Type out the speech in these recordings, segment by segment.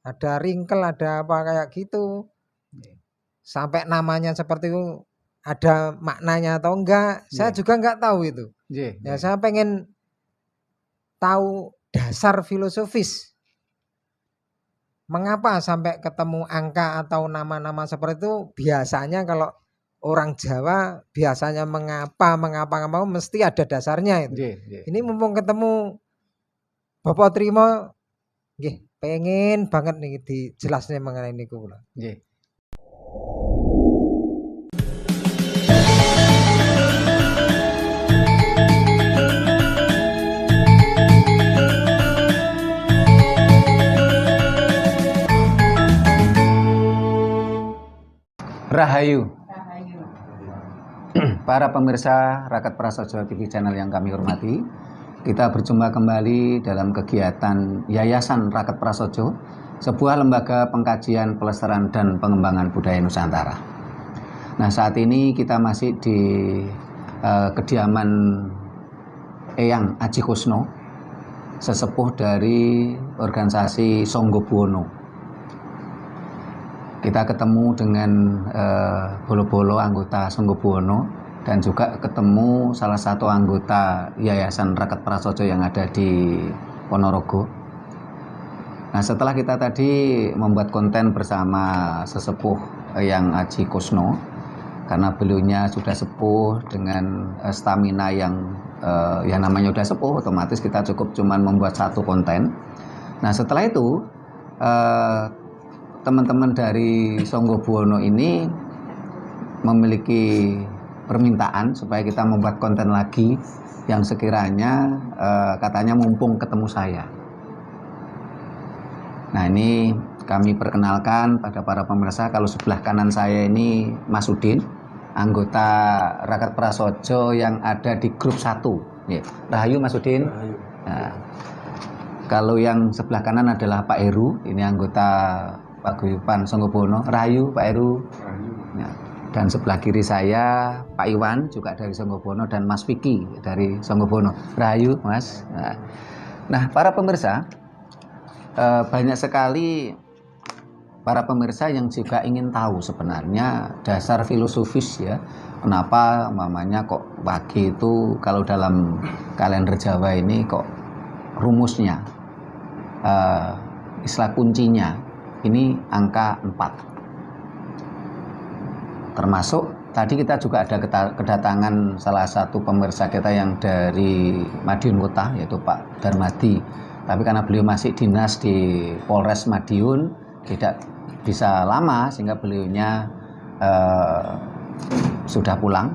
ada ringkel, ada apa kayak gitu. Sampai namanya seperti itu ada maknanya atau enggak, saya juga enggak tahu itu. Ya saya pengen tahu dasar filosofis. Mengapa sampai ketemu angka atau nama-nama seperti itu? Biasanya kalau orang Jawa biasanya mengapa mesti ada dasarnya itu. Ini mumpung ketemu Bapak Trimo, nggih, pengen banget nih dijelasnya mengenai niku kula. Nggih. Rahayu. Para pemirsa Rakat Prasojo TV channel yang kami hormati, kita berjumpa kembali dalam kegiatan Yayasan Rakat Prasojo, sebuah lembaga pengkajian, pelestarian dan pengembangan budaya Nusantara. Nah, saat ini kita masih di kediaman Eyang Aji Kusno, sesepuh dari organisasi Sangga Buwana. Kita ketemu dengan bolo-bolo anggota Sangga Buwana dan juga ketemu salah satu anggota Yayasan Rakat Prasojo yang ada di Ponorogo. Nah, setelah kita tadi membuat konten bersama sesepuh yang Aji Kusno, karena beliaunya sudah sepuh dengan stamina yang namanya sudah sepuh, otomatis kita cukup cuman membuat satu konten. Nah, setelah itu teman-teman dari Sangga Buwana ini memiliki permintaan supaya kita membuat konten lagi yang sekiranya katanya mumpung ketemu saya. Nah, ini kami perkenalkan pada para pemirsa, kalau sebelah kanan saya ini Mas Udin, anggota Rakat Prasojo yang ada di grup 1. Rahayu Mas Udin. Nah, kalau yang sebelah kanan adalah Pak Heru, ini anggota Paguyuban Sangga Buwana. Rahayu Pak Heru. Nah, dan sebelah kiri saya Pak Iwan juga dari Sangga Buwana dan Mas Vicky dari Sangga Buwana. Rahayu Mas. Nah, para pemirsa, banyak sekali para pemirsa yang juga ingin tahu sebenarnya dasar filosofis ya, kenapa mamanya kok pagi itu kalau dalam kalender Jawa ini kok rumusnya istilah kuncinya ini angka 4. Termasuk tadi kita juga ada kedatangan salah satu pemirsa kita yang dari Madiun Kota, yaitu Pak Darmadi. Tapi karena beliau masih dinas di Polres Madiun, tidak bisa lama sehingga beliaunya sudah pulang.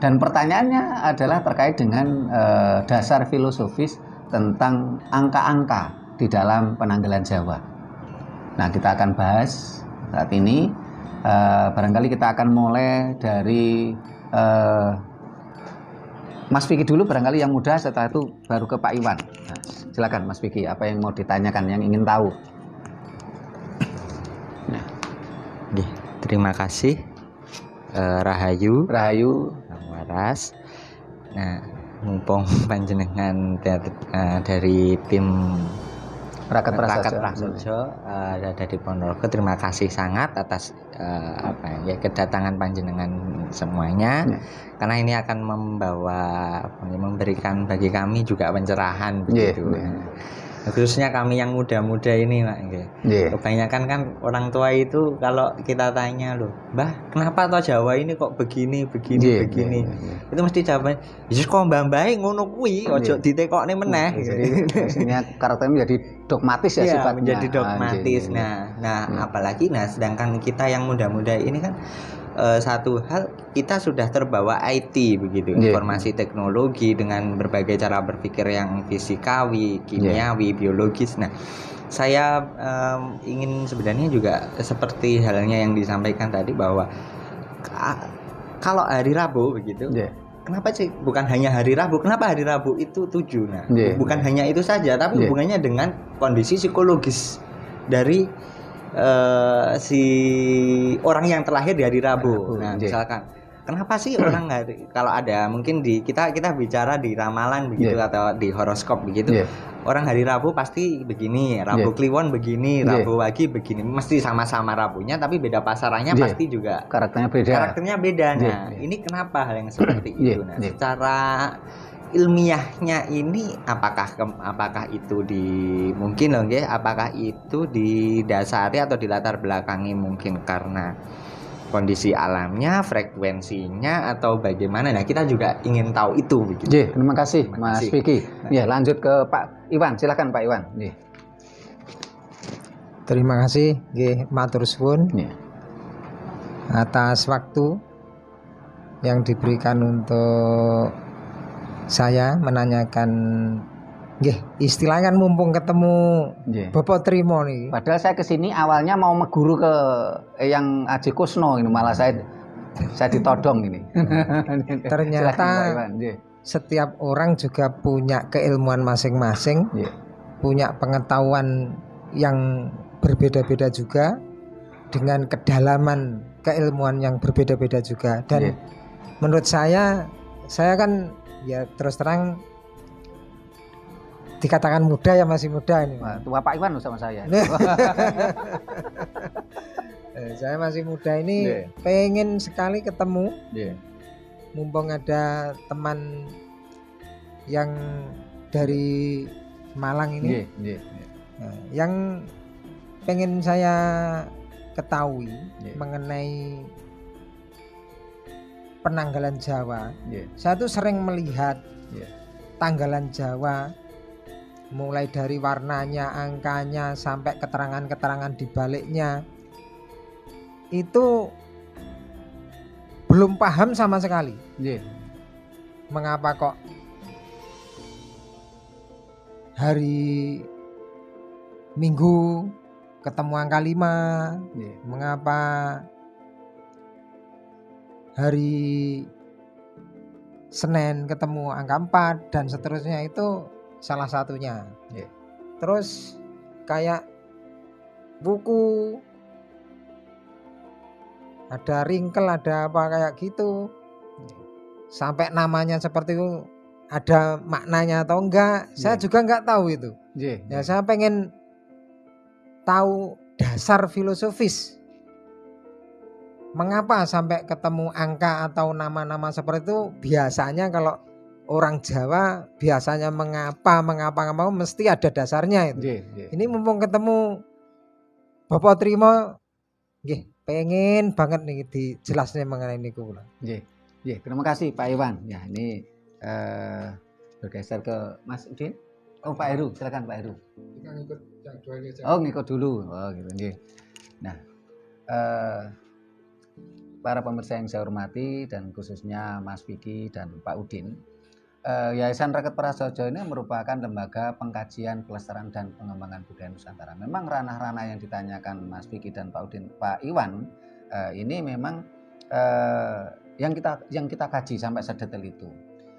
Dan pertanyaannya adalah terkait dengan dasar filosofis tentang angka-angka di dalam penanggalan Jawa. Nah, kita akan bahas saat ini. Barangkali kita akan mulai dari Mas Vicky dulu, barangkali yang muda, setelah itu baru ke Pak Iwan. Nah, silakan Mas Vicky, apa yang mau ditanyakan, yang ingin tahu? Nah, terima kasih Rahayu Waras. Nah, mumpung panjenengan dari tim Rakat Prasojo ada di Ponorogo, terima kasih sangat atas kedatangan panjenengan semuanya, karena ini akan memberikan bagi kami juga pencerahan begitu. Khususnya kami yang muda-muda ini, Pak. Kebanyakan kan orang tua itu kalau kita tanya, loh, Mbah, kenapa toh Jawa ini kok begini. Itu mesti jawabannya, "Yes kok mbah-mbah ngono kuwi, ojo ditekokne meneh." Jadi maksudnya karakternya menjadi dogmatis ya, sifatnya. Menjadi dogmatis. Nah, apalagi sedangkan kita yang muda-muda ini kan satu hal, kita sudah terbawa IT begitu, informasi teknologi dengan berbagai cara berpikir yang fisikawi, kimiawi, biologis. Nah, saya ingin sebenarnya juga seperti halnya yang disampaikan tadi, bahwa kalau hari Rabu begitu, kenapa sih bukan hanya hari Rabu? Kenapa hari Rabu itu 7? Nah, bukan hanya itu saja, tapi hubungannya dengan kondisi psikologis dari si orang yang terlahir di hari Rabu. Nah, misalkan kenapa sih orang kalau ada mungkin kita bicara di ramalan begitu atau di horoskop begitu. Orang hari Rabu pasti begini, Rabu Kliwon begini, Rabu Wage begini, mesti sama-sama Rabunya tapi beda pasarannya pasti juga karakternya beda. Nah, ini kenapa hal yang seperti itu? Nah, secara ilmiahnya ini apakah itu apakah itu didasari atau dilatar belakangi mungkin karena kondisi alamnya, frekuensinya atau bagaimana? Nah, kita juga ingin tahu itu begitu. Terima kasih Mas Vicky. Lanjut ke Pak Iwan, silakan Pak Iwan. Terima kasih matur suwun atas waktu yang diberikan untuk saya menanyakan istilahnya kan mumpung ketemu Bapak Trimo nih. Padahal saya kesini awalnya mau meguru ke yang Aji Kusno ini, malah saya ditodong ini. Ternyata setiap orang juga punya keilmuan masing-masing, punya pengetahuan yang berbeda-beda juga, dengan kedalaman keilmuan yang berbeda-beda juga. Dan menurut saya kan ya terus terang dikatakan muda ya masih muda ini. Tua Pak Iwan sama saya. Saya masih muda ini, pengen sekali ketemu. Mumpung ada teman yang dari Malang ini, yang pengen saya ketahui mengenai penanggalan Jawa. Saya tuh sering melihat tanggalan Jawa, mulai dari warnanya, angkanya, sampai keterangan-keterangan di baliknya, itu belum paham sama sekali. Mengapa kok hari Minggu ketemu angka 5, mengapa hari Senin ketemu angka 4 dan seterusnya, itu salah satunya. Terus kayak buku ada ringkel, ada apa kayak gitu, sampai namanya seperti itu ada maknanya atau enggak, saya juga enggak tahu itu. Ya saya pengen tahu dasar filosofis mengapa sampai ketemu angka atau nama-nama seperti itu. Biasanya kalau orang Jawa biasanya mengapa mesti ada dasarnya itu. Ini mumpung ketemu Bapak Trimo, pengen banget nih dijelasnya mengenai ini pula. Terima kasih Pak Iwan. Ya, ini bergeser ke Mas Udin. Oh, Pak Heru, silakan Pak Heru. Kita ngikut jadwalnya. Oh, ngikut dulu. Oh, gitu. Nah, para pemirsa yang saya hormati dan khususnya Mas Vicky dan Pak Udin, Yayasan Raket Prasojo ini merupakan lembaga pengkajian, pelestarian dan pengembangan budaya Nusantara. Memang ranah-ranah yang ditanyakan Mas Vicky dan Pak Iwan ini memang yang kita kaji sampai sedetail itu.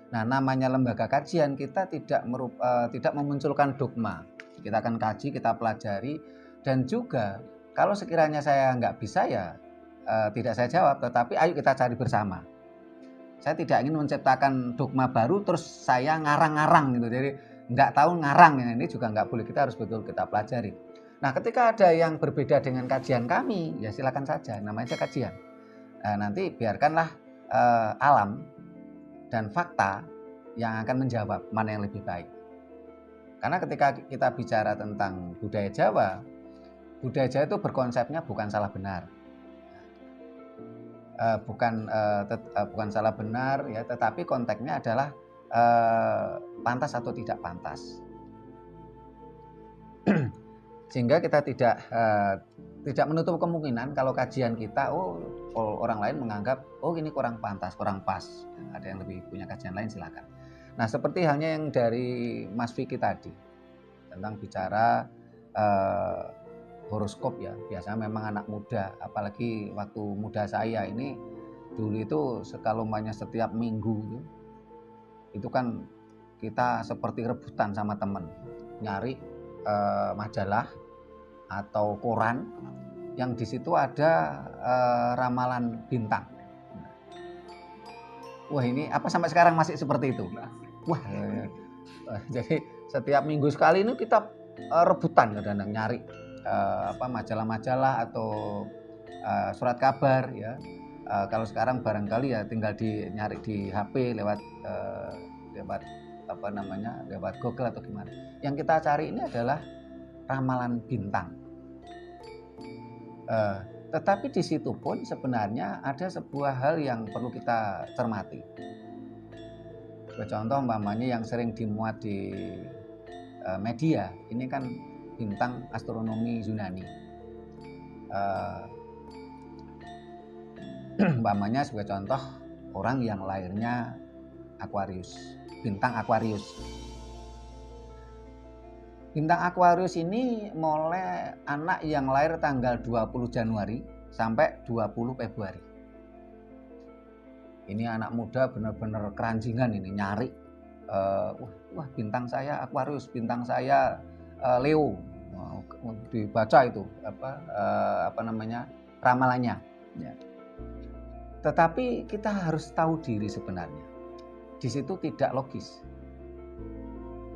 Nah, namanya lembaga kajian, kita tidak memunculkan dogma. Kita akan kaji, kita pelajari, dan juga kalau sekiranya saya nggak bisa ya tidak saya jawab, tetapi ayo kita cari bersama. Saya tidak ingin menciptakan dogma baru terus saya ngarang-ngarang gitu. Jadi nggak tahu ngarang, ya, ini juga nggak boleh. Kita harus betul kita pelajari. Nah, ketika ada yang berbeda dengan kajian kami, ya silakan saja, namanya kajian. Nanti biarkanlah alam dan fakta yang akan menjawab mana yang lebih baik. Karena ketika kita bicara tentang budaya Jawa itu berkonsepnya bukan salah benar. Bukan salah benar ya, tetapi konteksnya adalah pantas atau tidak pantas. Sehingga kita tidak menutup kemungkinan kalau kajian kita orang lain menganggap ini kurang pantas, kurang pas. Ada yang lebih punya kajian lain, silakan. Nah, seperti halnya yang dari Mas Vicky tadi tentang bicara horoskop ya, biasanya memang anak muda, apalagi waktu muda saya ini dulu itu sekalumannya setiap minggu itu kan kita seperti rebutan sama teman nyari majalah atau koran yang di situ ada ramalan bintang. Wah ini apa sampai sekarang masih seperti itu? Wah, jadi setiap minggu sekali ini kita rebutan kadang-kadang nyari majalah-majalah atau surat kabar ya. Kalau sekarang barangkali ya tinggal nyari di HP lewat lewat Google atau gimana. Yang kita cari ini adalah ramalan bintang. Tetapi di situ pun sebenarnya ada sebuah hal yang perlu kita cermati. Contoh umpamanya yang sering dimuat di media, ini kan bintang astronomi Yunani. Umpamanya sebagai contoh orang yang lahirnya Aquarius, bintang Aquarius. Bintang Aquarius ini mulai anak yang lahir tanggal 20 Januari sampai 20 Februari. Ini anak muda benar-benar keranjingan ini nyari. Wah bintang saya Aquarius, bintang saya Leo. Dibaca itu ramalannya. Ya. Tetapi kita harus tahu diri sebenarnya. Di situ tidak logis.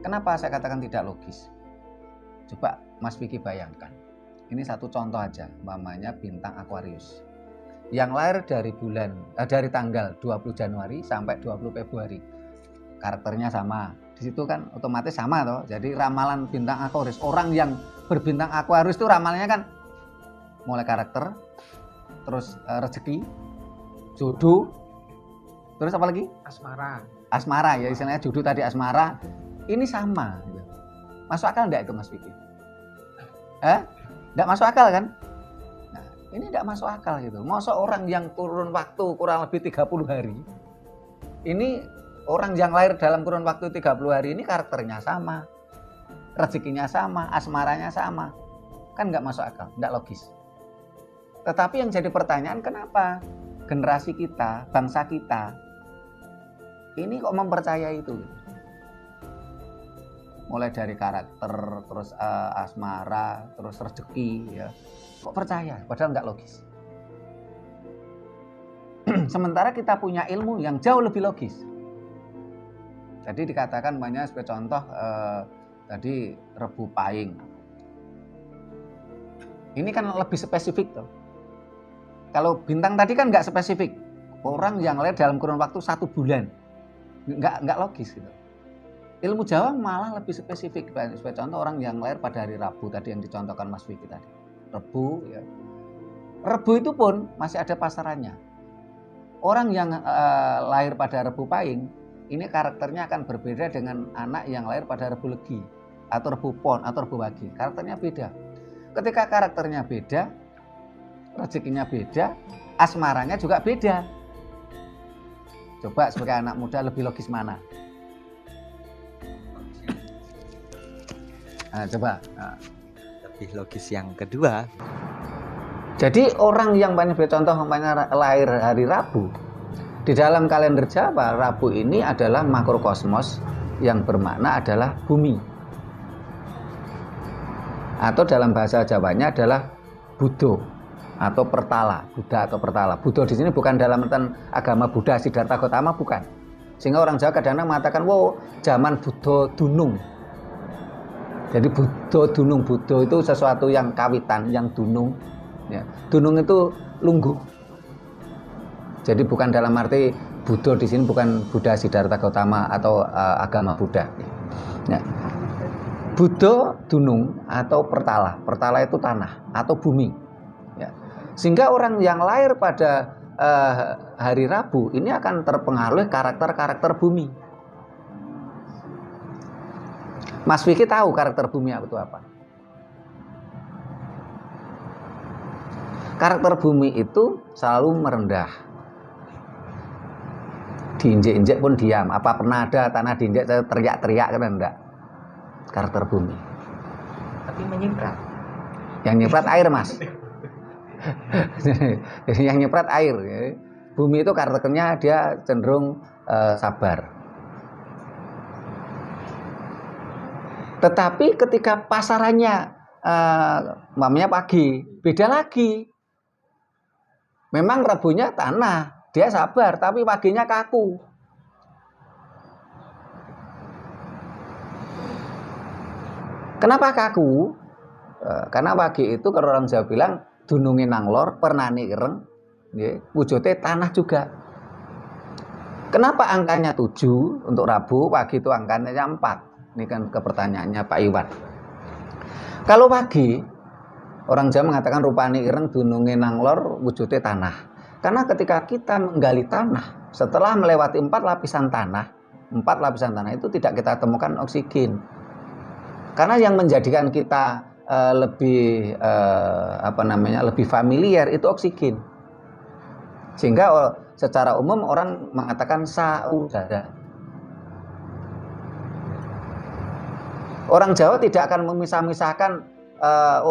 Kenapa saya katakan tidak logis? Coba Mas Vicky bayangkan. Ini satu contoh aja, namanya bintang Aquarius. Yang lahir dari tanggal 20 Januari sampai 20 Februari. Karakternya sama. Di situ kan otomatis sama toh. Jadi ramalan bintang Aquarius, orang yang berbintang Aquarius itu ramalannya kan mulai karakter, terus rezeki, jodoh, terus apa lagi? Asmara ya, istilahnya jodoh tadi asmara. Ini sama gitu. Masuk akal enggak itu Mas Vicky? Enggak masuk akal kan? Nah, ini enggak masuk akal gitu. Masa orang yang kurun waktu kurang lebih 30 hari. Ini orang yang lahir dalam kurun waktu 30 hari ini karakternya sama. Rezekinya sama, asmaranya sama. Kan enggak masuk akal, enggak logis. Tetapi yang jadi pertanyaan kenapa generasi kita, bangsa kita ini kok mempercayai itu? Mulai dari karakter, terus asmara, terus rezeki, ya. Kok percaya? Padahal nggak logis. Sementara kita punya ilmu yang jauh lebih logis. Jadi dikatakan banyak sebagai contoh tadi Rebu Pahing. Ini kan lebih spesifik tuh. Kalau bintang tadi kan nggak spesifik. Orang yang lahir dalam kurun waktu 1 bulan, nggak logis gitu. Ilmu Jawa malah lebih spesifik. Sebagai contoh orang yang lahir pada hari Rabu tadi yang dicontohkan Mas Vicky tadi. Rebu, ya. Rebu itu pun masih ada pasarannya. Orang yang lahir pada Rebu Pahing, ini karakternya akan berbeda dengan anak yang lahir pada Rebu Legi atau Rebu Pon atau Rebu Wage. Karakternya beda. Ketika karakternya beda, rezekinya beda, asmaranya juga beda. Coba sebagai anak muda lebih logis mana? Nah, coba. Lebih logis yang kedua. Jadi orang yang banyak contoh lahir hari Rabu, di dalam kalender Jawa, Rabu ini adalah makrokosmos yang bermakna adalah bumi. Atau dalam bahasa Jawanya adalah Buddha atau Pertala, Buddha atau Pertala. Buddha di sini bukan dalam artian agama Buddha Siddhartha Gautama, bukan. Sehingga orang Jawa kadang-kadang mengatakan, wow, zaman Buddha dunung. Jadi Buddha itu sesuatu yang kawitan, yang dunung. Ya. Dunung itu lungguh. Jadi bukan dalam arti Buddha di sini bukan Buddha Siddhartha Gautama atau agama Buddha. Ya. Buddha dunung atau Pertala. Pertala itu tanah atau bumi. Ya. Sehingga orang yang lahir pada hari Rabu ini akan terpengaruh karakter-karakter bumi. Mas Vicky tahu karakter bumi itu apa? Karakter bumi itu selalu merendah. Diinjek-injek pun diam. Apa pernah ada tanah diinjek teriak-teriak kan enggak? Karakter bumi. Tapi menyiprat. Yang nyiprat air, Mas. Yang nyiprat air. Bumi itu karakternya dia cenderung sabar. Tetapi ketika pasarannya mamanya pagi, beda lagi. Memang Rabunya tanah, dia sabar, tapi waginya kaku. Kenapa kaku? Karena wagi itu kalau orang Jawa bilang dununge nang lor, pernani ireng, wujudnya tanah juga. Kenapa angkanya 7 untuk Rabu, wagi itu angkanya 4? Ini kan pertanyaannya Pak Iwan. Kalau wagi, orang Jawa mengatakan rupane ireng, dununge nang lor, wujudnya tanah. Karena ketika kita menggali tanah, setelah melewati 4 lapisan tanah itu tidak kita temukan oksigen. Karena yang menjadikan kita lebih lebih familiar itu oksigen. Sehingga secara umum orang mengatakan saudara. Orang Jawa tidak akan memisah-misahkan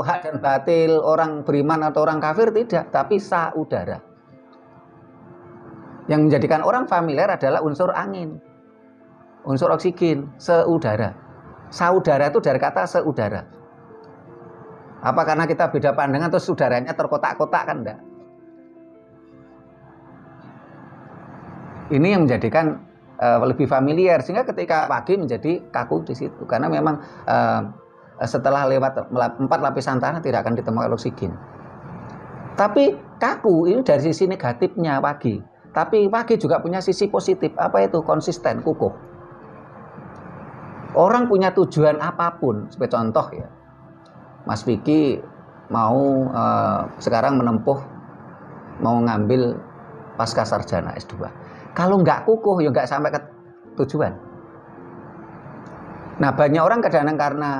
hak dan batil, orang beriman atau orang kafir, tidak, tapi saudara. Yang menjadikan orang familiar adalah unsur angin, unsur oksigen, saudara. Saudara itu dari kata saudara. Apa karena kita beda pandangan terus saudaranya terkotak-kotak, kan enggak? Ini yang menjadikan lebih familiar, sehingga ketika wagi menjadi kaku di situ, karena memang setelah lewat 4 lapisan tanah tidak akan ditemukan oksigen. Tapi kaku ini dari sisi negatifnya wagi. Tapi wagi juga punya sisi positif. Apa itu? Konsisten, kukuh. Orang punya tujuan apapun, sebagai contoh ya, Mas Vicky mau sekarang mau ngambil pasca sarjana S2. Kalau nggak kukuh, ya nggak sampai ke tujuan. Nah, banyak orang kadang-kadang karena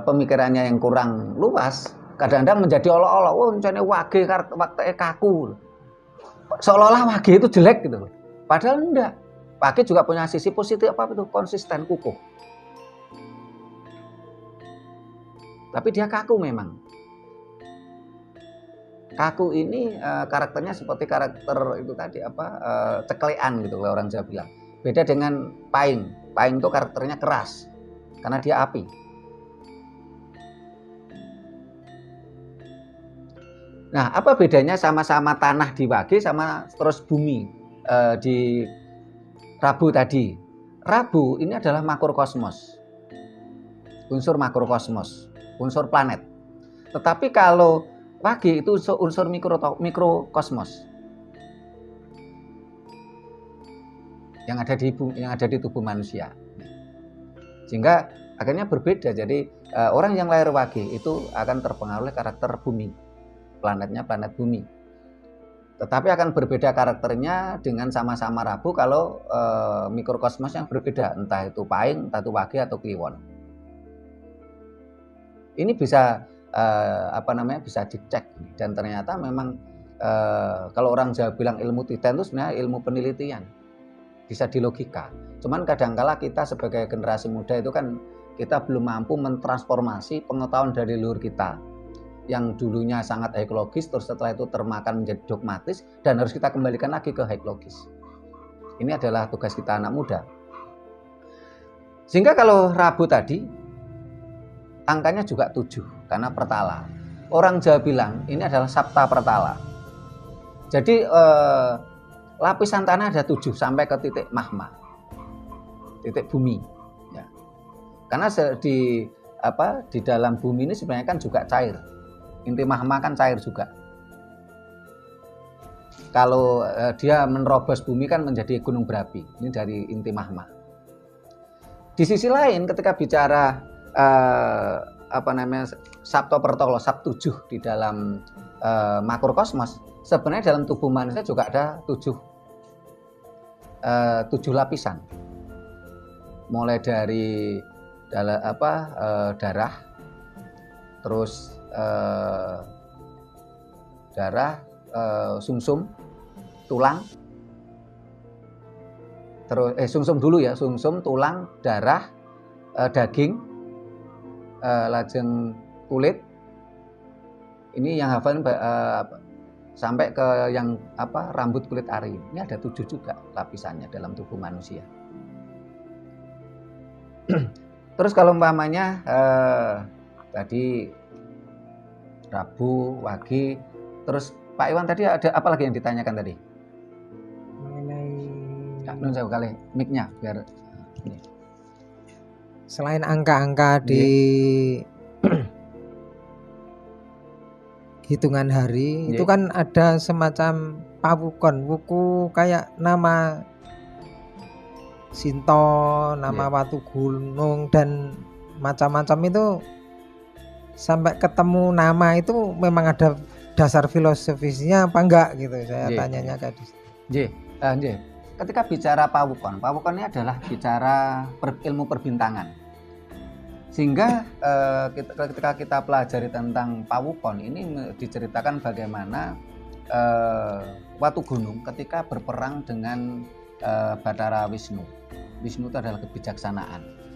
pemikirannya yang kurang luas, kadang-kadang menjadi olok-olok, oh misalnya wage kaku, seolah-olah wage itu jelek gitu. Padahal enggak. Wage juga punya sisi positif, apa itu? Konsisten, kukuh. Tapi dia kaku memang. Kaku ini karakternya seperti karakter itu tadi ceklean gitu kalau orang Jawa bilang. Beda dengan paing. Paing itu karakternya keras karena dia api. Nah, apa bedanya sama-sama tanah di wage sama terus bumi di Rabu tadi? Rabu ini adalah makrokosmos. Unsur makrokosmos, unsur planet. Tetapi kalau wage itu unsur mikrokosmos yang ada di tubuh manusia. Sehingga akhirnya berbeda. Jadi orang yang lahir wage itu akan terpengaruh oleh karakter bumi, planetnya planet bumi. Tetapi akan berbeda karakternya dengan sama-sama Rabu kalau mikrokosmos yang berbeda, entah itu paing, entah itu wage atau kliwon. Ini bisa bisa dicek, dan ternyata memang kalau orang Jawa bilang ilmu titen itu sebenarnya ilmu penelitian, bisa dilogika. Cuman kadangkala kita sebagai generasi muda itu kan kita belum mampu mentransformasi pengetahuan dari leluhur kita yang dulunya sangat hiekologis, terus setelah itu termakan menjadi dogmatis, dan harus kita kembalikan lagi ke hiekologis. Ini adalah tugas kita anak muda. Sehingga kalau Rabu tadi angkanya juga 7 karena pertala. Orang Jawa bilang ini adalah Sabta Pertala. Jadi lapisan tanah ada 7 sampai ke titik magma, titik bumi. Ya. Karena di dalam bumi ini sebenarnya kan juga cair. Inti magma kan cair juga. Kalau dia menerobos bumi kan menjadi gunung berapi. Ini dari inti magma. Di sisi lain ketika bicara Sabto Pertolo, Sab 7 di dalam makrokosmos, sebenarnya dalam tubuh manusia juga ada 7 lapisan. Mulai dari darah, terus sumsum, tulang, terus sumsum dulu ya, sumsum, tulang, darah, daging, lajeng kulit. Ini yang hafal sampai ke yang rambut kulit ari. Ini ada 7 juga lapisannya dalam tubuh manusia. Terus kalau umpamanya tadi Rabu, wage, terus Pak Iwan tadi ada apa lagi yang ditanyakan tadi? Nun saya kali mic-nya biar ini. Selain angka-angka di hitungan hari, itu kan ada semacam pawukon, wuku kayak nama Sinto, nama Watu Gunung dan macam-macam itu. Sampai ketemu nama itu memang ada dasar filosofisnya apa enggak gitu, saya tanyanya ke Ketika bicara pawukon ini adalah bicara ilmu perbintangan. Sehingga ketika kita pelajari tentang pawukon ini diceritakan bagaimana Watu Gunung ketika berperang dengan Bathara Wisnu. Wisnu itu adalah kebijaksanaan.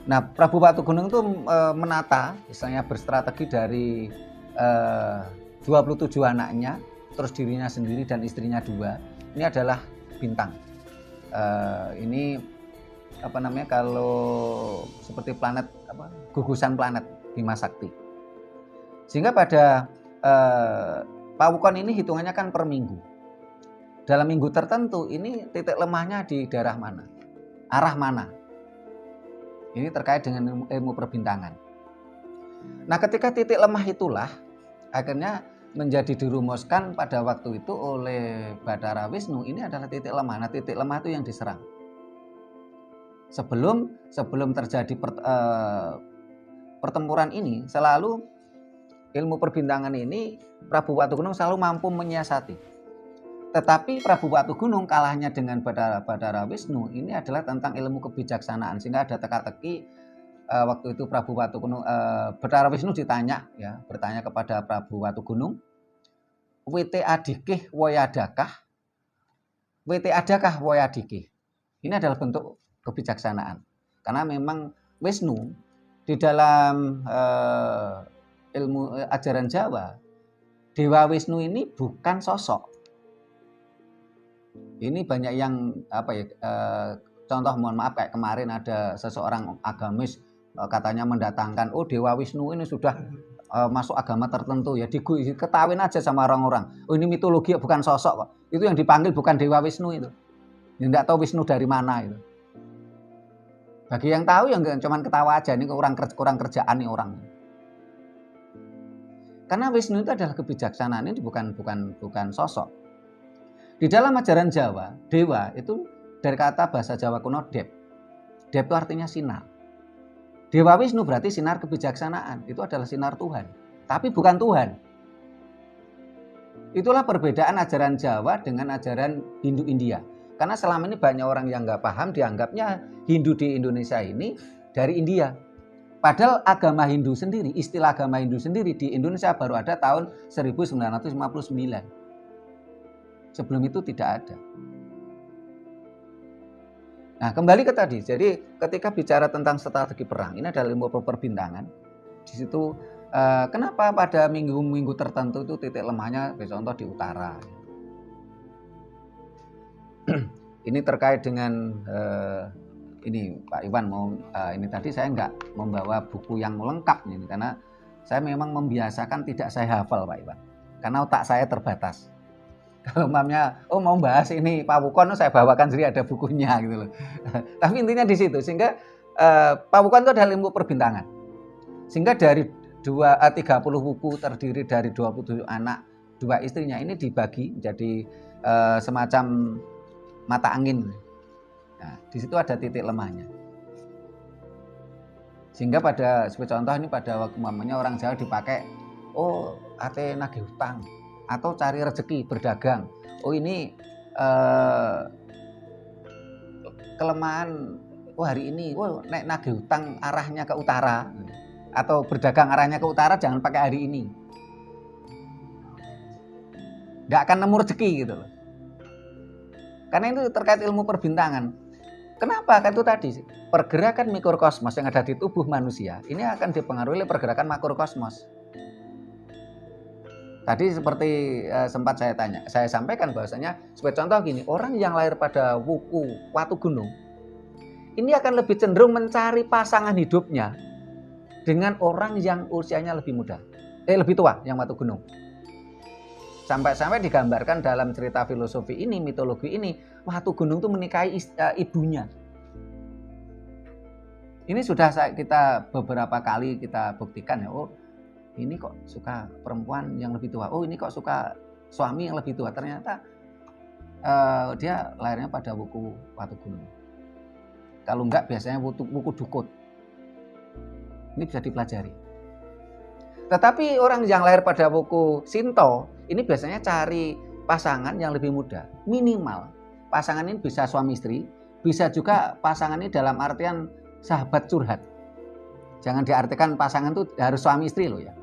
Nah, Prabu Watu Gunung itu menata, misalnya berstrategi dari 27 anaknya, terus dirinya sendiri dan istrinya 2. Ini adalah bintang. Ini apa namanya, kalau seperti planet gugusan planet Bima Sakti. Sehingga pada pawukon ini hitungannya kan per minggu. Dalam minggu tertentu ini titik lemahnya di daerah mana, arah mana. Ini terkait dengan ilmu perbintangan. Nah, ketika titik lemah itulah akhirnya menjadi dirumuskan pada waktu itu oleh Bathara Wisnu, ini adalah titik lemah. Nah, titik lemah itu yang diserang. Sebelum terjadi pertempuran ini, selalu ilmu perbintangan ini Prabu Watu Gunung selalu mampu menyiasati. Tetapi Prabu Watu Gunung kalahnya dengan Bathara Wisnu ini adalah tentang ilmu kebijaksanaan, sehingga ada teka-teki. Waktu itu Prabu Watu Gunung, Bathara Wisnu bertanya kepada Prabu Watu Gunung, "Wite adikih woyadakah? Wite adakah woyadikih?" Ini adalah bentuk kebijaksanaan. Karena memang Wisnu di dalam ilmu ajaran Jawa, Dewa Wisnu ini bukan sosok. Ini banyak yang contoh, mohon maaf, kayak kemarin ada seseorang agamis katanya mendatangkan, Dewa Wisnu ini sudah masuk agama tertentu, ya diketahuin aja sama orang-orang, ini mitologi bukan sosok kok. Itu yang dipanggil bukan Dewa Wisnu itu. Ya enggak tahu Wisnu dari mana itu. Bagi yang tahu yang cuman ketawa aja, ini kurang kerjaan nih orang. Karena Wisnu itu adalah kebijaksanaan, ini bukan sosok. Di dalam ajaran Jawa, dewa itu dari kata bahasa Jawa kuno dep. Dep itu artinya sinar. Dewa Wisnu berarti sinar kebijaksanaan. Itu adalah sinar Tuhan. Tapi bukan Tuhan. Itulah perbedaan ajaran Jawa dengan ajaran Hindu India. Karena selama ini banyak orang yang nggak paham, dianggapnya Hindu di Indonesia ini dari India. Padahal agama Hindu sendiri, istilah agama Hindu sendiri di Indonesia baru ada tahun 1959. Sebelum itu tidak ada. Nah, kembali ke tadi. Jadi ketika bicara tentang strategi perang, ini adalah ilmu perbintangan. Di situ kenapa pada minggu-minggu tertentu itu titik lemahnya, contoh di utara. Ini terkait dengan ini Pak Iwan mau ini tadi saya nggak membawa buku yang lengkap ini karena saya memang membiasakan tidak saya hafal, Pak Iwan. Karena otak saya terbatas. Kalau mamnya mau bahas ini pawukon, saya bawakan sendiri, ada bukunya gitu loh. Tapi intinya di situ, sehingga pawukon itu adalah ilmu perbintangan. Sehingga dari 30 buku terdiri dari 27 anak, 2 istrinya ini dibagi jadi semacam mata angin. Nah, di situ ada titik lemahnya. Sehingga sebagai contoh ini pada waktu mamanya orang Jawa dipakai, ate nagih hutang. Atau cari rezeki, berdagang. Ini kelemahan hari ini, nek nagih hutang arahnya ke utara atau berdagang arahnya ke utara, jangan pakai hari ini. Nggak akan nemu rezeki gitu loh. Karena itu terkait ilmu perbintangan. Kenapa? Kan itu tadi, pergerakan mikrokosmos yang ada di tubuh manusia ini akan dipengaruhi oleh pergerakan makrokosmos. Tadi seperti sempat saya sampaikan bahwasanya sebagai contoh gini, orang yang lahir pada Watu Gunung ini akan lebih cenderung mencari pasangan hidupnya dengan orang yang usianya lebih muda, lebih tua yang Watu Gunung. Sampai-sampai digambarkan dalam cerita filosofi ini, mitologi ini, Watu Gunung itu menikahi ibunya. Ini sudah kita beberapa kali kita buktikan ya, oh ini kok suka perempuan yang lebih tua, oh ini kok suka suami yang lebih tua. Ternyata dia lahirnya pada wuku Watu Gunung. Kalau enggak biasanya wuku Dukut. Ini bisa dipelajari. Tetapi orang yang lahir pada wuku Sinto, ini biasanya cari pasangan yang lebih muda. Minimal pasangan ini bisa suami istri, bisa juga pasangan ini dalam artian sahabat curhat. Jangan diartikan pasangan itu harus suami istri loh ya.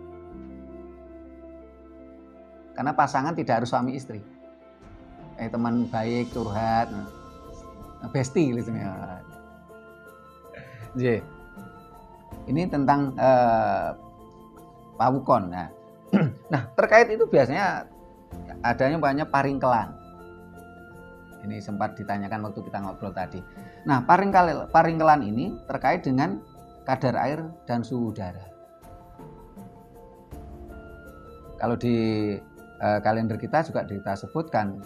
Karena pasangan tidak harus suami istri. Teman baik, curhat, bestie gitu ya. Ini tentang pawukon. Nah, terkait itu biasanya adanya banyak paringkelan. Ini sempat ditanyakan waktu kita ngobrol tadi. Nah, paringkelan ini terkait dengan kadar air dan suhu udara. Kalau di kalender kita juga kita sebutkan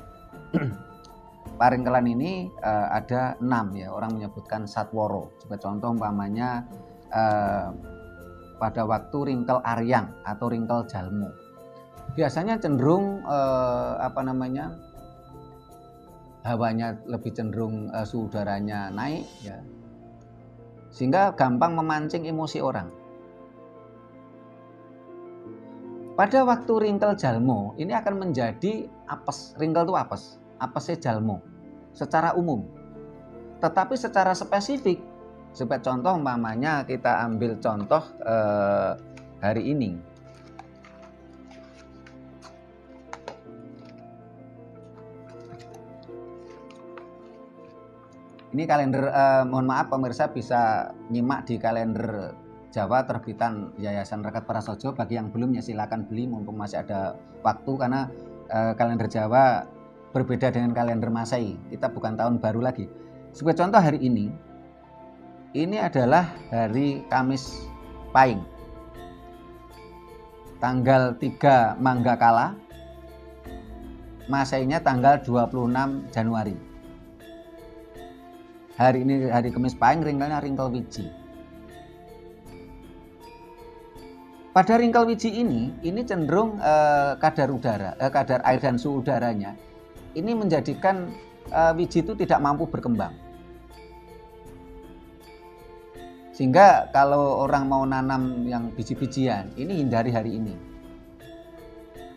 paringkelan ini ada 6 ya. Orang menyebutkan Satworo. Sebagai contoh umpamanya pada waktu ringkel Aryang atau ringkel Jalmo. Biasanya cenderung hawanya lebih cenderung suhu udaranya naik ya. Sehingga gampang memancing emosi orang. Pada waktu ringkel Jalmo ini akan menjadi apes. Ringkel itu apes. Apesnya Jalmo secara umum. Tetapi secara spesifik, sebagai contoh umpamanya kita ambil contoh hari ini. Ini kalender, mohon maaf pemirsa bisa nyimak di kalender Jawa terbitan Yayasan Rakat Prasojo. Bagi yang belum ya silakan beli mumpung masih ada waktu, karena kalender Jawa berbeda dengan kalender Masehi. Kita bukan tahun baru lagi. Sebagai contoh hari ini adalah hari Kamis Pahing. Tanggal 3 Manggakala. Masehinya tanggal 26 Januari. Hari ini hari Kamis Pahing, ringkelnya ringkel Wiji. Pada ringkel Wiji ini cenderung kadar air dan suhu udaranya ini menjadikan wiji itu tidak mampu berkembang. Sehingga kalau orang mau nanam yang biji-bijian, ini hindari hari ini.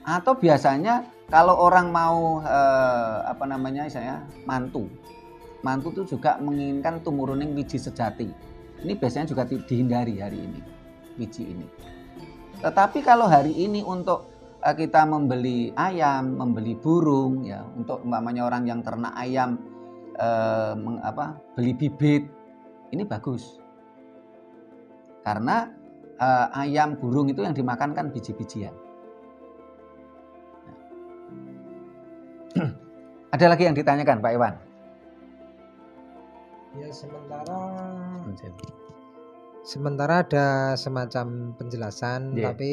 Atau biasanya kalau orang mau misalnya mantu itu juga menginginkan tumuruning wiji sejati. Ini biasanya juga dihindari hari ini, wiji ini. Tetapi kalau hari ini untuk kita membeli ayam, membeli burung, ya, untuk umpamanya orang yang ternak ayam, beli bibit, ini bagus. Karena ayam, burung itu yang dimakan kan biji-bijian. Ada lagi yang ditanyakan, Pak Iwan? Ya, sementara ada semacam penjelasan, tapi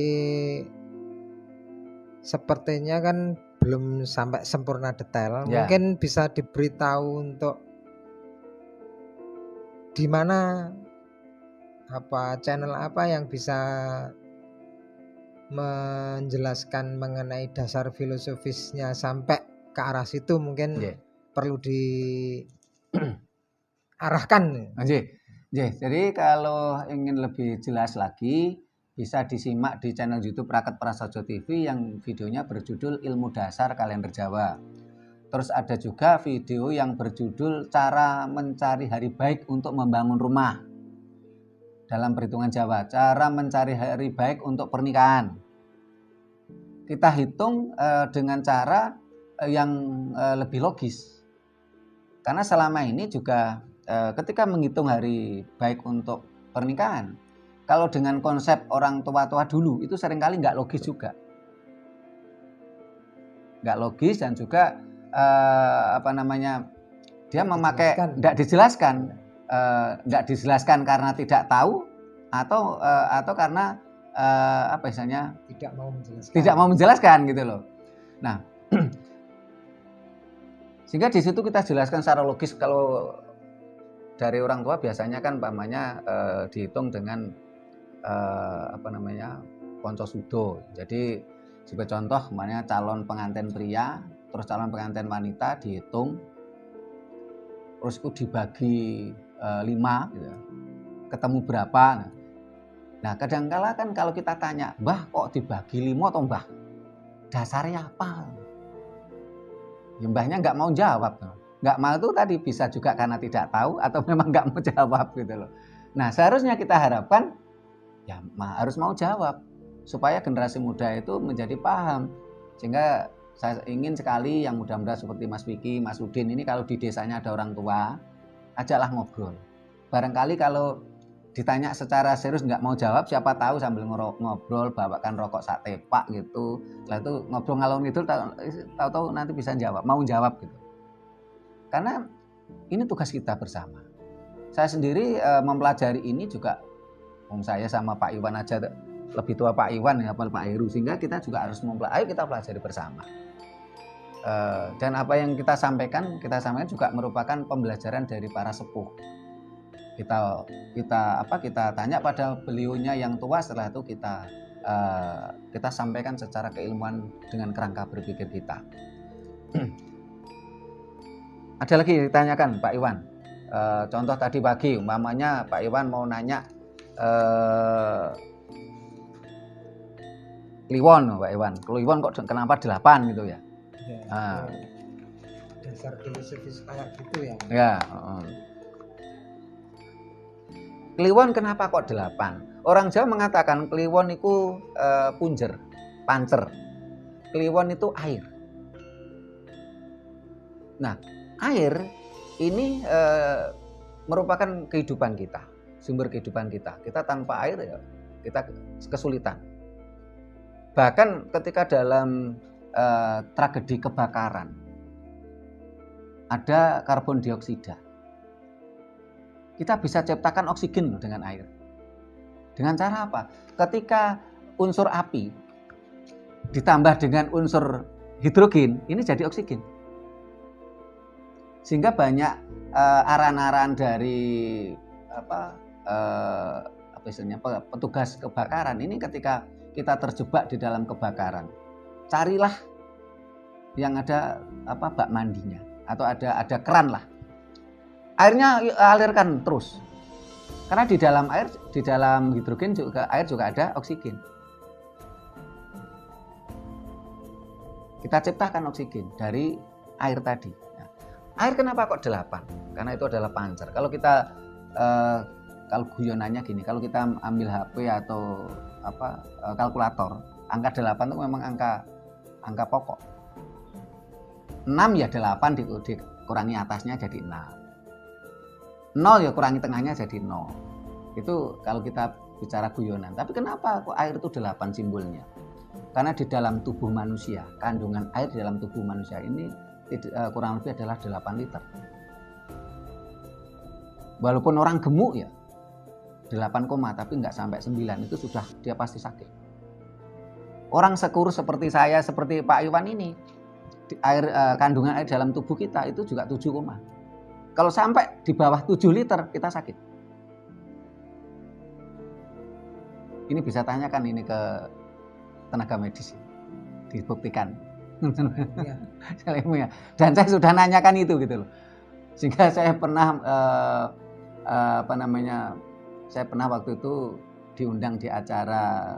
sepertinya kan belum sampai sempurna detail. Mungkin bisa diberitahu untuk di mana, channel apa yang bisa menjelaskan mengenai dasar filosofisnya sampai ke arah situ, mungkin perlu diarahkan. Jadi kalau ingin lebih jelas lagi bisa disimak di channel YouTube Rakat Prasojo TV yang videonya berjudul Ilmu Dasar Kalender Jawa. Terus ada juga video yang berjudul Cara Mencari Hari Baik untuk Membangun Rumah dalam perhitungan Jawa. Cara mencari hari baik untuk pernikahan. Kita hitung dengan cara yang lebih logis. Karena selama ini juga ketika menghitung hari baik untuk pernikahan, kalau dengan konsep orang tua-tua dulu itu seringkali nggak logis juga. Nggak logis dan juga dia memakai nggak dijelaskan karena tidak tahu atau karena tidak mau menjelaskan gitu loh. Nah, sehingga di situ kita jelaskan secara logis. Kalau dari orang tua biasanya kan umpamanya dihitung dengan konco sudo. Jadi sebagai contoh umpamanya calon pengantin pria terus calon pengantin wanita dihitung, terus itu dibagi 5 gitu. Ketemu berapa. Nah kadang-kala kan kalau kita tanya, Mbah kok dibagi 5 atau Mbah dasarnya apa? Ya mbahnya nggak mau jawab. Nggak mau itu tadi bisa juga karena tidak tahu atau memang nggak mau jawab gitu loh. Nah seharusnya kita harapkan ya harus mau jawab supaya generasi muda itu menjadi paham. Sehingga saya ingin sekali yang muda-muda seperti Mas Vicky, Mas Udin ini kalau di desanya ada orang tua, ajaklah ngobrol. Barangkali kalau ditanya secara serius nggak mau jawab, siapa tahu sambil ngobrol bawakan rokok sak tepak gitu. Lah itu ngobrol ngalor ngidul tahu-tahu nanti bisa jawab, mau jawab gitu. Karena ini tugas kita bersama. Saya sendiri mempelajari ini juga, saya sama Pak Iwan aja lebih tua Pak Iwan ya, Pak Heru, sehingga kita juga harus ayo kita pelajari bersama. Dan apa yang kita sampaikan juga merupakan pembelajaran dari para sepuh. Kita tanya pada beliaunya yang tua, setelah itu kita sampaikan secara keilmuan dengan kerangka berpikir kita. Ada lagi ditanyakan Pak Iwan. Contoh tadi pagi, umpamanya Pak Iwan mau nanya Kliwon, Pak Iwan. Kliwon kok kenapa 8 gitu ya? Dasar filosofis kayak gitu ya. Ya. Kliwon kenapa kok 8? Orang Jawa mengatakan kliwon itu punjer, pancer. Kliwon itu air. Nah, air ini merupakan kehidupan kita, sumber kehidupan kita. Kita tanpa air ya kita kesulitan. Bahkan ketika dalam tragedi kebakaran ada karbon dioksida, kita bisa ciptakan oksigen dengan air. Dengan cara apa? Ketika unsur api ditambah dengan unsur hidrogen, ini jadi oksigen. Sehingga banyak aran-aran dari petugas kebakaran ini ketika kita terjebak di dalam kebakaran, carilah yang ada bak mandinya atau ada keran lah. Airnya alirkan terus. Karena di dalam hidrogen air juga ada oksigen. Kita ciptakan oksigen dari air tadi. Nah, air kenapa kok 8? Karena itu adalah pancer. Kalau kita kalau guyonannya gini, kalau kita ambil HP atau kalkulator, angka 8 itu memang angka pokok. 6 ya 8 dikurangi atasnya jadi 6. 0 ya kurangi tengahnya jadi 0. Itu kalau kita bicara guyonan. Tapi kenapa kok air itu 8 simbolnya? Karena di dalam tubuh manusia, kandungan air di dalam tubuh manusia ini kurang lebih adalah 8 liter. Walaupun orang gemuk ya 8, tapi nggak sampai 9, itu sudah dia pasti sakit. Orang sekurus seperti saya, seperti Pak Iwan ini, kandungan air dalam tubuh kita itu juga 7, kalau sampai di bawah 7 liter kita sakit. Ini bisa tanyakan ini ke tenaga medis, dibuktikan. Ya. Dan saya sudah nanyakan itu gitu loh. Sehingga saya pernah saya pernah waktu itu diundang di acara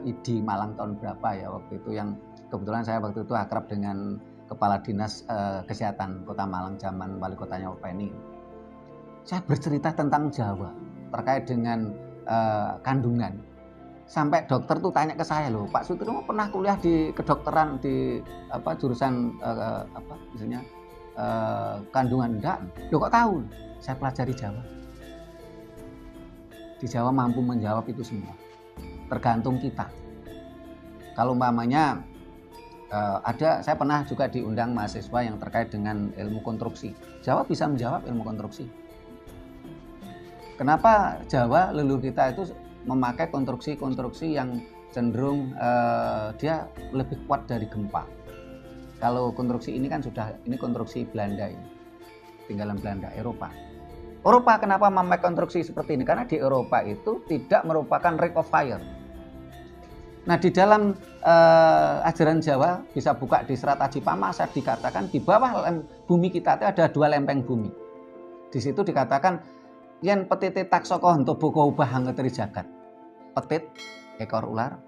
IDI Malang tahun berapa ya waktu itu, yang kebetulan saya waktu itu akrab dengan Kepala Dinas Kesehatan Kota Malang zaman wali kotanya Openi. Saya bercerita tentang Jawa terkait dengan kandungan. Sampai dokter tuh tanya ke saya, loh Pak Sutrisno pernah kuliah di kedokteran di jurusan misalnya kandungan? Enggak. Loh kok tahu? Saya pelajari Jawa. Di Jawa mampu menjawab itu semua. Tergantung kita. Kalau umpamanya saya pernah juga diundang mahasiswa yang terkait dengan ilmu konstruksi. Jawa bisa menjawab ilmu konstruksi. Kenapa Jawa leluhur kita itu memakai konstruksi yang cenderung dia lebih kuat dari gempa. Kalau konstruksi ini kan ini konstruksi Belanda ini. Tinggalan Belanda, Eropa. Eropa kenapa memakai konstruksi seperti ini? Karena di Eropa itu tidak merupakan ring of fire. Nah, di dalam ajaran Jawa bisa buka di Serat Aji Pamasa dikatakan di bawah bumi kita itu ada 2 lempeng bumi. Di situ dikatakan yen petite taksaka hento boko ubah hangetri jagat. Petit ekor ular,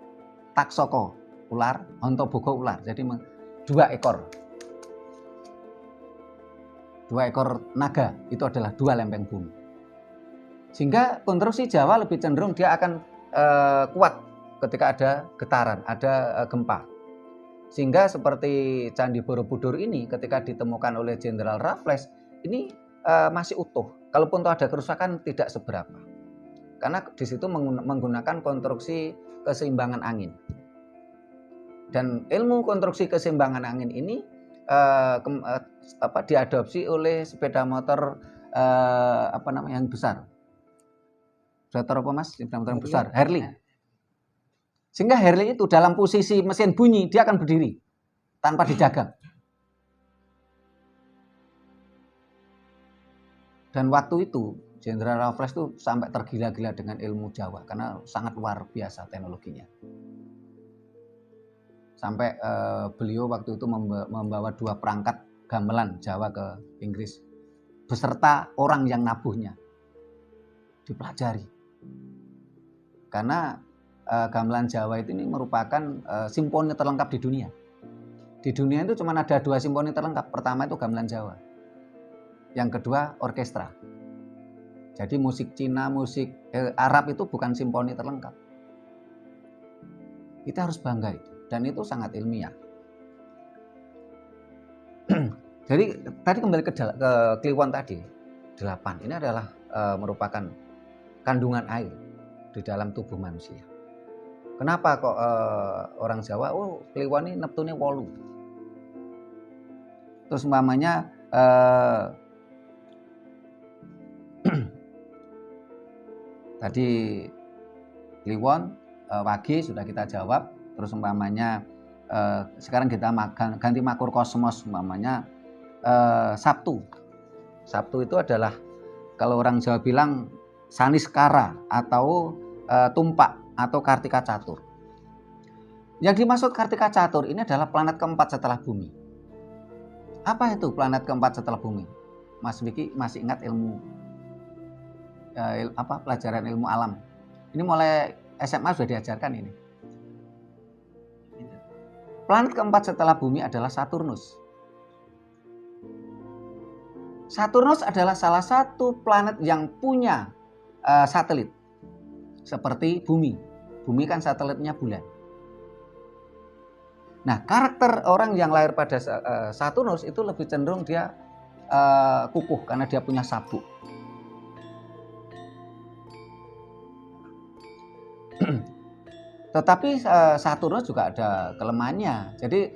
taksaka ular, hento boko ular. Jadi 2 ekor. 2 ekor naga itu adalah 2 lempeng bumi. Sehingga konstruksi Jawa lebih cenderung dia akan kuat ketika ada getaran, ada gempa. Sehingga seperti Candi Borobudur ini ketika ditemukan oleh Jenderal Raffles ini masih utuh. Kalaupun ada kerusakan tidak seberapa. Karena di situ menggunakan konstruksi keseimbangan angin. Dan ilmu konstruksi keseimbangan angin ini diadopsi oleh sepeda motor yang besar. Motor apa Mas? Sepeda motor yang besar, Harley. Sehingga Harley itu dalam posisi mesin bunyi dia akan berdiri tanpa dijaga. Dan waktu itu Jenderal Raffles itu sampai tergila-gila dengan ilmu Jawa karena sangat luar biasa teknologinya. Sampai beliau waktu itu membawa 2 perangkat gamelan Jawa ke Inggris beserta orang yang nabuhnya dipelajari. Karena gamelan Jawa ini merupakan simfoni terlengkap di dunia. Di dunia itu cuma ada 2 simfoni terlengkap. Pertama itu gamelan Jawa. Yang kedua orkestra. Jadi musik Cina, musik Arab itu bukan simfoni terlengkap. Kita harus bangga itu. Dan itu sangat ilmiah. Jadi tadi kembali ke Kliwon tadi 8. Ini adalah merupakan kandungan air di dalam tubuh manusia. Kenapa kok orang Jawa Kliwon ini neptune 8. Terus umpamanya tadi Kliwon, Wage sudah kita jawab. Terus umpamanya sekarang kita ganti makur kosmos umpamanya Sabtu. Sabtu itu adalah kalau orang Jawa bilang Saniskara atau Tumpak atau Kartika Catur. Yang dimaksud Kartika Catur ini adalah planet keempat setelah bumi. Apa itu planet keempat setelah bumi? Mas Vicky masih ingat pelajaran ilmu alam? Ini mulai SMA sudah diajarkan ini. Planet keempat setelah bumi adalah Saturnus. Saturnus adalah salah satu planet yang punya satelit. Seperti bumi. Bumi kan satelitnya bulan. Nah, karakter orang yang lahir pada Saturnus itu lebih cenderung dia kukuh karena dia punya sabuk. Tetapi Saturnus juga ada kelemahannya. Jadi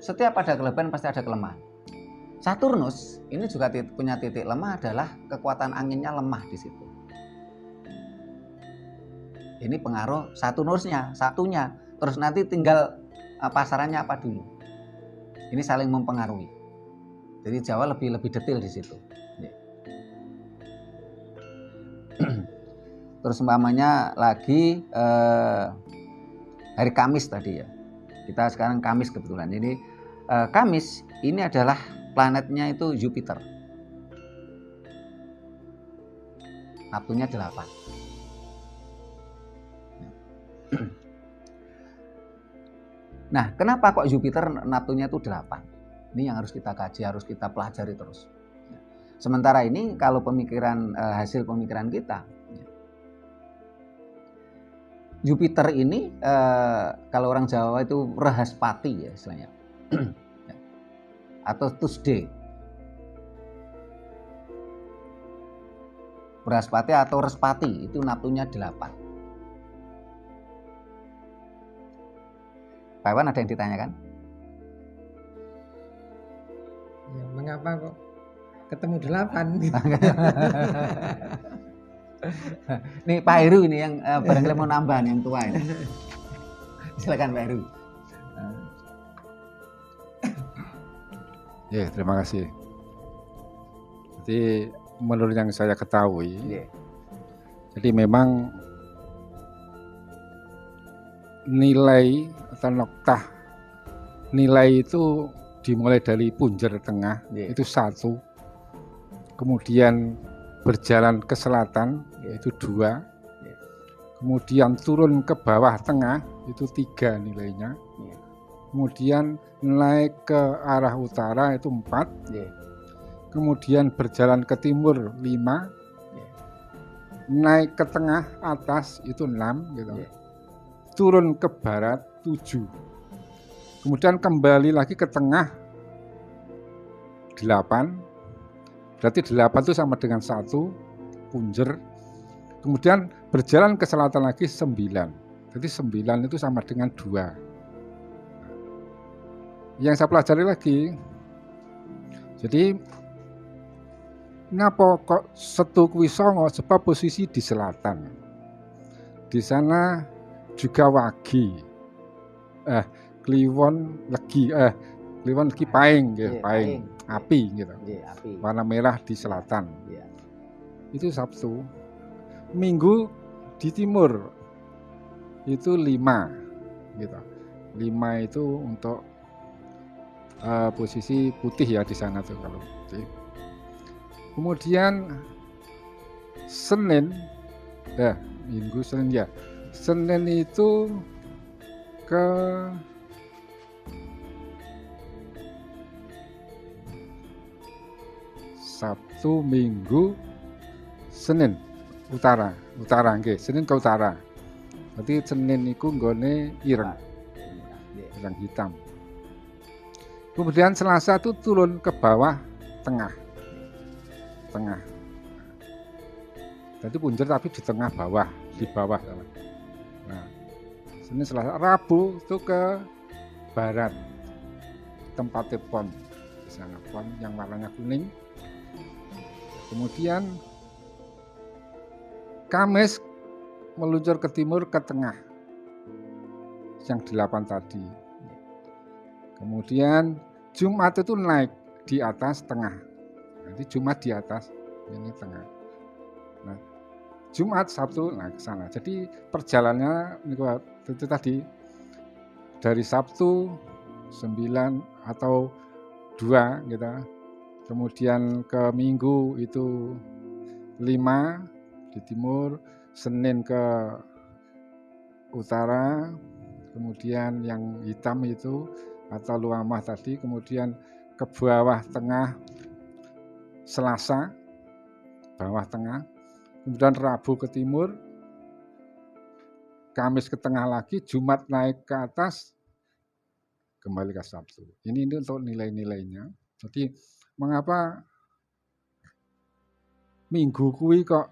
setiap ada kelebihan pasti ada kelemahan. Saturnus ini juga punya titik lemah adalah kekuatan anginnya lemah di situ. Ini pengaruh Saturnusnya, satunya. Terus nanti tinggal pasarannya apa dulu. Ini saling mempengaruhi. Jadi Jawa lebih detail di situ. Terus umpamanya lagi hari Kamis tadi ya. Kita sekarang Kamis kebetulan. Jadi Kamis ini adalah planetnya itu Jupiter. Neptunenya 8. Nah, kenapa kok Jupiter Neptunenya itu 8? Ini yang harus kita kaji, harus kita pelajari terus. Sementara ini kalau hasil pemikiran kita, Jupiter ini kalau orang Jawa itu Rehaspati ya istilahnya. Atau Tuesday. Rehaspati atau Respati itu Neptunenya 8. Pak Iwan ada yang ditanyakan? Ya, mengapa kok ketemu 8? Nih Pak Heru ini yang barangkali mau nambahan yang tua ini. Silakan Pak Heru. Ya, terima kasih. Jadi menurut yang saya ketahui, jadi memang nilai atau noktah nilai itu dimulai dari punjer tengah itu 1, kemudian berjalan ke selatan itu 2, kemudian turun ke bawah tengah itu 3 nilainya, kemudian naik ke arah utara itu 4, kemudian berjalan ke timur 5, naik ke tengah atas itu 6 gitu, turun ke barat 7, kemudian kembali lagi ke tengah 8, berarti 8 itu sama dengan 1 punjer, kemudian berjalan ke selatan lagi 9, jadi 9 itu sama dengan 2. Yang saya pelajari lagi, jadi ngapa kok Setu kuwi songo, sebab posisi di selatan. Di sana juga wagi. Kliwon legi paing gitu, paing, api gitu. Warna merah di selatan. Itu Sabtu. Minggu di timur. Itu 5 gitu. 5 itu untuk posisi putih ya di sana tuh kalau putih. Kemudian Senin, Minggu Senin ya. Senin itu ke Sabtu, Minggu, Senin utara nggih, Senin ke utara. Berarti Senin iku nggone ireng hitam. Kemudian Selasa itu turun ke bawah tengah. Jadi punjer tapi di tengah bawah, di bawah. Nah, Senin, Selasa, Rabu itu ke barat, tempatnya pon, di sana pon yang warnanya kuning. Kemudian Kamis meluncur ke timur ke tengah, yang 8 tadi. Kemudian Jumat itu naik di atas tengah. Nanti Jumat di atas, ini tengah. Nah, Jumat, Sabtu, nah ke sana. Jadi perjalanannya itu tadi dari Sabtu 9 atau 2 gitu. Kemudian ke Minggu itu 5 di timur, Senin ke utara, kemudian yang hitam itu atau luamah tadi, kemudian ke bawah tengah Selasa, bawah tengah, kemudian Rabu ke timur, Kamis ke tengah lagi, Jumat naik ke atas, kembali ke Sabtu. Ini untuk nilai-nilainya. Jadi mengapa Minggu kuwi kok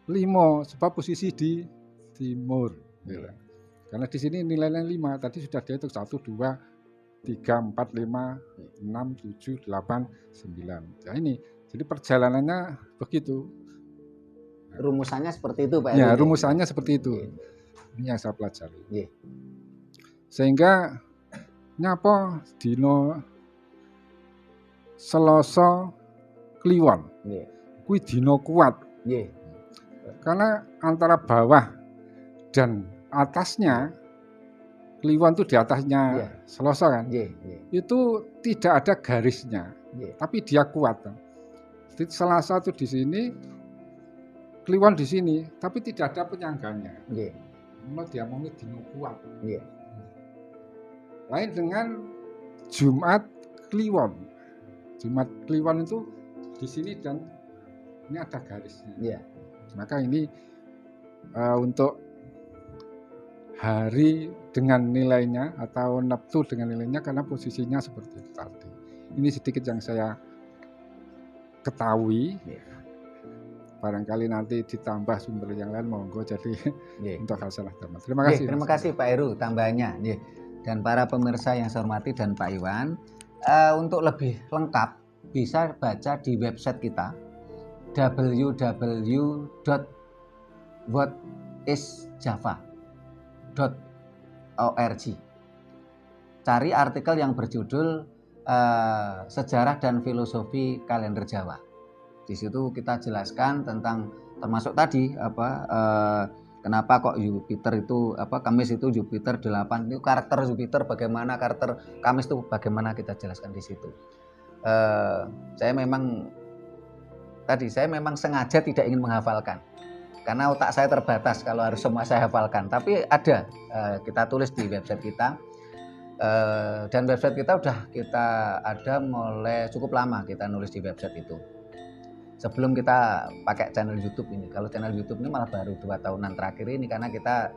5, sebab posisi di timur. Gitu. Karena di sini nilainya 5, tadi sudah dihitung 1, 2, 3, 4, 5, 6, 7, 8, 9. Nah ini, jadi perjalanannya begitu. Rumusannya seperti itu Pak. Ya, rumusannya seperti itu. Ini yang saya pelajari. Sehingga nyapa dino Selasa Kliwon. Kuwi dino kuat. Karena antara bawah dan atasnya, Kliwon itu di atasnya Selasa kan, itu tidak ada garisnya, tapi dia kuat. Jadi Selasa itu di sini, Kliwon di sini, tapi tidak ada penyangganya. Memang dia mau dino kuat. Lain dengan Jumat Kliwon. Jumat Kliwon itu di sini dan ini ada garisnya. Maka ini untuk hari dengan nilainya atau Neptu dengan nilainya karena posisinya seperti itu tadi. Ini sedikit yang saya ketahui. Barangkali nanti ditambah sumber yang lain monggo jadi untuk hasalah dharma. Terima kasih. Terima kasih Pak Heru tambahannya. Dan para pemirsa yang saya hormati dan Pak Iwan, untuk lebih lengkap bisa baca di website kita www.whatisjava.org. Cari artikel yang berjudul sejarah dan filosofi kalender Jawa. Di situ kita jelaskan tentang termasuk tadi kenapa kok Jupiter itu Kamis itu Jupiter 8, itu karakter Jupiter bagaimana, karakter Kamis itu bagaimana, kita jelaskan di situ. Saya memang sengaja tidak ingin menghafalkan karena otak saya terbatas kalau harus semua saya hafalkan, tapi ada kita tulis di website kita. Dan website kita udah kita ada mulai cukup lama, kita nulis di website itu sebelum kita pakai channel YouTube ini. Kalau channel YouTube ini malah baru 2 tahunan terakhir ini, karena kita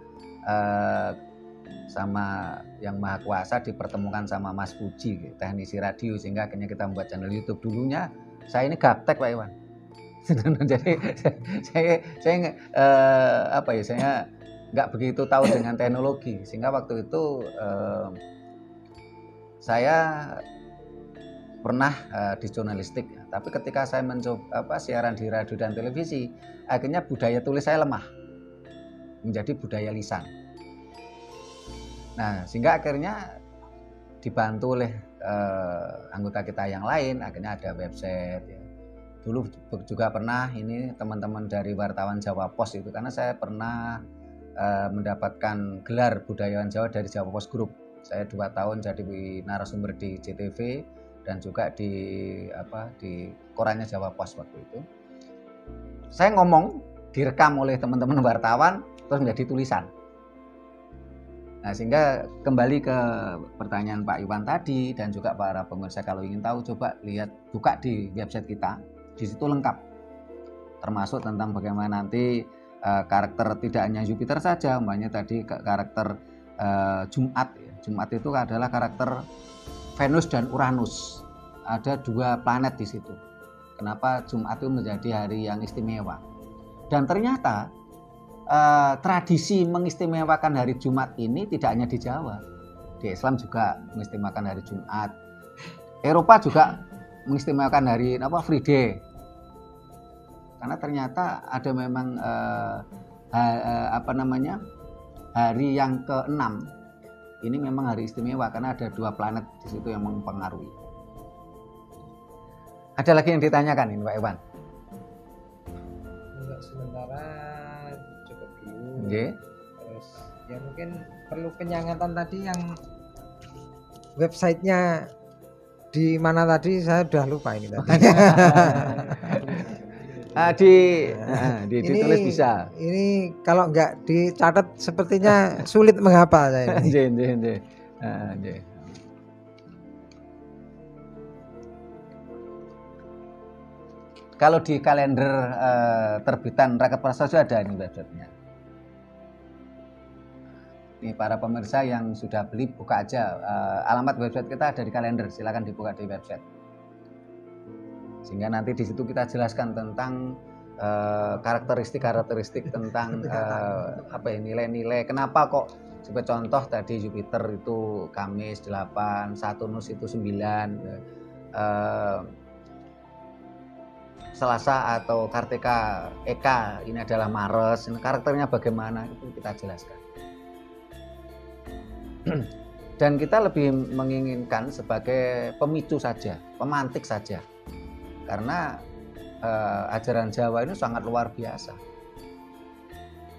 sama Yang Maha Kuasa dipertemukan sama Mas Puji, teknisi radio, sehingga akhirnya kita membuat channel YouTube. Dulunya saya ini gaptek Pak Iwan. Jadi saya nggak begitu tahu dengan teknologi, sehingga waktu itu saya pernah di jurnalistik, tapi ketika saya mencoba siaran di radio dan televisi, akhirnya budaya tulis saya lemah menjadi budaya lisan. Nah, sehingga akhirnya dibantu oleh anggota kita yang lain, akhirnya ada website ya. Dulu juga pernah ini teman-teman dari wartawan Jawa Pos itu, karena saya pernah mendapatkan gelar budayawan Jawa dari Jawa Pos Group. Saya 2 tahun jadi narasumber di JTV dan juga di korannya Jawa Pos waktu itu. Saya ngomong direkam oleh teman-teman wartawan terus menjadi tulisan. Nah, sehingga kembali ke pertanyaan Pak Iwan tadi dan juga para pemirsa, kalau ingin tahu coba buka di website kita. Di situ lengkap. Termasuk tentang bagaimana nanti karakter tidak hanya Jupiter saja, umpamanya tadi karakter Jumat. Jumat itu adalah karakter Venus dan Uranus. Ada 2 planet di situ. Kenapa Jumat itu menjadi hari yang istimewa? Dan ternyata tradisi mengistimewakan hari Jumat ini tidak hanya di Jawa. Di Islam juga mengistimewakan hari Jumat. Eropa juga mengistimewakan hari Free Day. Karena ternyata ada memang hari yang ke-6 ini memang hari istimewa karena ada 2 planet di situ yang mempengaruhi. Ada lagi yang ditanyakan ini Pak Iwan? Untuk sementara cukup dulu. Okay. Terus ya mungkin perlu penyangatan tadi yang websitenya di mana tadi, saya udah lupa ini tadi. Ditulis bisa. Ini kalau nggak dicatat sepertinya sulit menghafal saya ini. Kalau di kalender terbitan Rakat Prasojo ada ini websitenya. Ini para pemirsa yang sudah beli buka aja, alamat website kita ada di kalender, silakan dibuka di website. Sehingga nanti di situ kita jelaskan tentang karakteristik tentang nilai-nilai. Kenapa kok sebagai contoh tadi Jupiter itu Kamis 8, Saturnus itu 9, Selasa atau Kartika Eka ini adalah Mars. Ini karakternya bagaimana itu kita jelaskan. Dan kita lebih menginginkan sebagai pemicu saja, pemantik saja. Karena ajaran Jawa ini sangat luar biasa.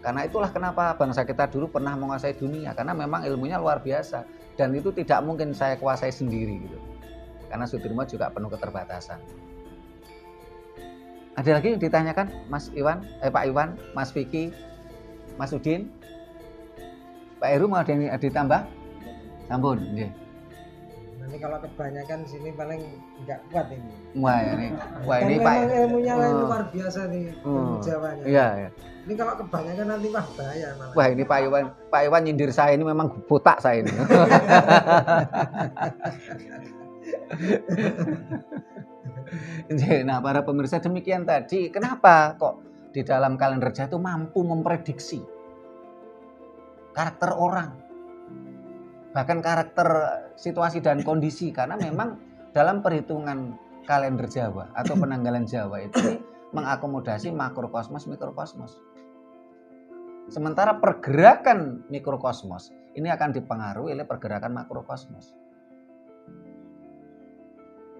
Karena itulah kenapa bangsa kita dulu pernah menguasai dunia, karena memang ilmunya luar biasa dan itu tidak mungkin saya kuasai sendiri gitu. Karena Sudirman juga penuh keterbatasan. Ada lagi yang ditanyakan Mas Iwan, Pak Iwan, Mas Vicky, Mas Udin, Pak Heru mau ada yang ditambah? Sampun, nggih. Nanti kalau kebanyakan sini paling nggak kuat ini. Wah ini Pak ilmunya luar biasa nih Jawanya. Iya. Ini kalau kebanyakan nanti bahaya malah. Wah ini Pak Iwan nyindir saya ini memang botak saya ini. Nah para pemirsa, demikian tadi kenapa kok di dalam kalender Jawa itu mampu memprediksi karakter orang, bahkan karakter situasi dan kondisi, karena memang dalam perhitungan kalender Jawa atau penanggalan Jawa itu mengakomodasi makrokosmos, mikrokosmos. Sementara pergerakan mikrokosmos ini akan dipengaruhi oleh pergerakan makrokosmos.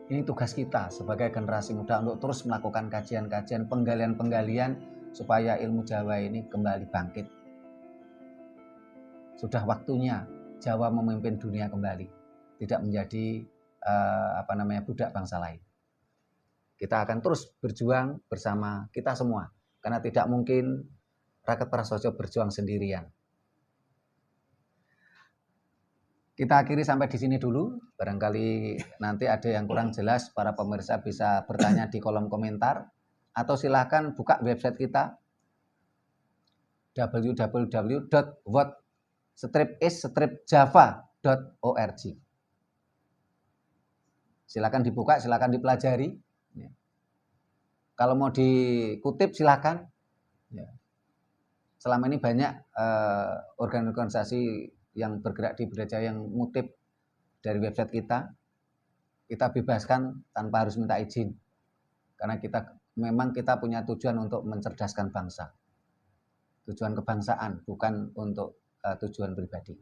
Ini tugas kita sebagai generasi muda untuk terus melakukan kajian-kajian, penggalian-penggalian supaya ilmu Jawa ini kembali bangkit. Sudah waktunya Jawa memimpin dunia kembali, tidak menjadi budak bangsa lain. Kita akan terus berjuang bersama kita semua, karena tidak mungkin Raket Prasojo berjuang sendirian. Kita akhiri sampai di sini dulu. Barangkali nanti ada yang kurang jelas, para pemirsa bisa bertanya di kolom komentar atau silahkan buka website kita www.what-is-java.org. Silakan dibuka, silakan dipelajari. Kalau mau dikutip silakan. Selama ini banyak organisasi yang bergerak di Budha Jaya yang ngutip dari website kita bebaskan tanpa harus minta izin, karena kita punya tujuan untuk mencerdaskan bangsa, tujuan kebangsaan, bukan untuk tujuan pribadi.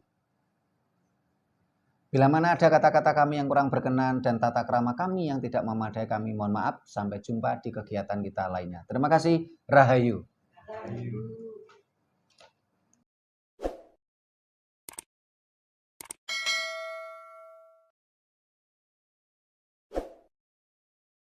Bila mana ada kata-kata kami yang kurang berkenan dan tata krama kami yang tidak memadai, kami mohon maaf. Sampai jumpa di kegiatan kita lainnya. Terima kasih. Rahayu.